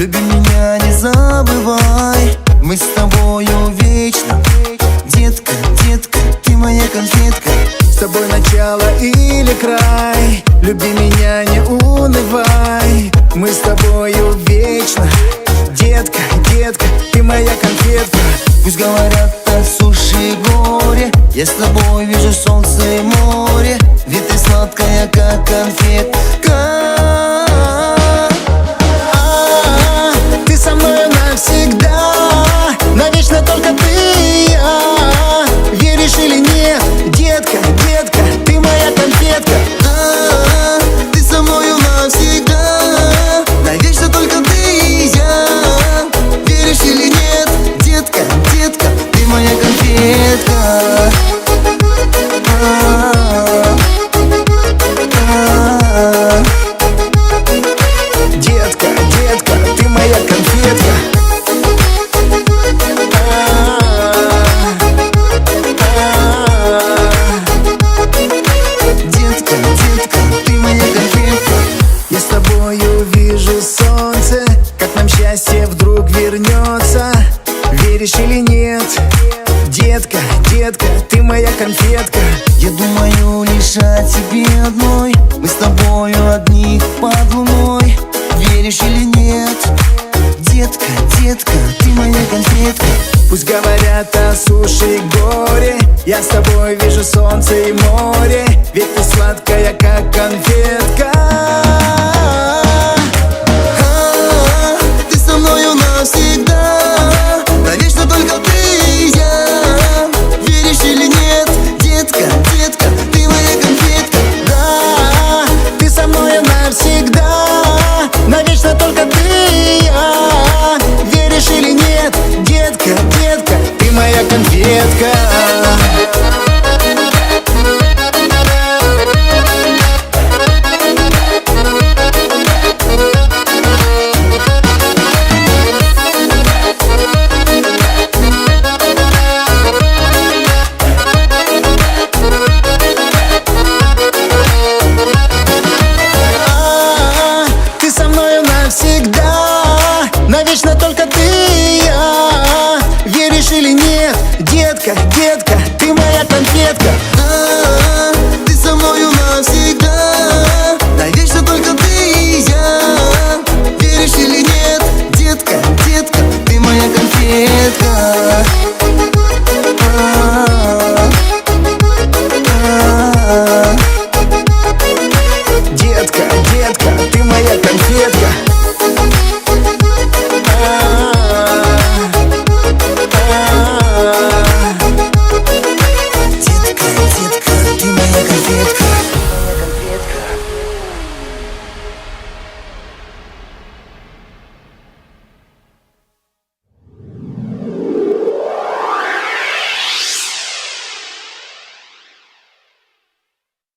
Люби меня, не забывай, мы с тобою вечно. Детка, детка, ты моя конфетка. С тобой начало или край. Люби меня, не унывай, мы с тобою вечно. Детка, детка, ты моя конфетка. Пусть говорят о суше и горе, я с тобой вижу солнце и море. Ведь ты сладкая, как конфетка. Ты со мной навсегда, навечно только ты и я. Веришь или нет, детка, детка, ты моя конфетка. Да, ты со мною навсегда, навечно только ты и я. Веришь или нет, детка, детка, ты моя конфетка. Детка, детка, ты моя конфетка. Детка, детка, ты моя конфетка. Я с тобою вижу солнце, как нам счастье вдруг вернется. Веришь или нет, детка, детка, ты моя конфетка. Я думаю лишь о тебе одной, мы с тобою одни под луной. Веришь или нет, детка, детка, ты моя конфетка. Пусть говорят о суше и горе, я с тобой вижу солнце и море. Ведь ты сладкая, как конфетка. Ты со мною навсегда, навечно только ты и я. Веришь или нет, детка, детка, ты моя конфетка. Да, ты со мной навсегда, навечно только ты и я. Веришь или нет, детка, детка, ты моя конфетка. Ты со мною навсегда, навечно только ты и я. Веришь или нет, детка, детка, ты моя конфетка.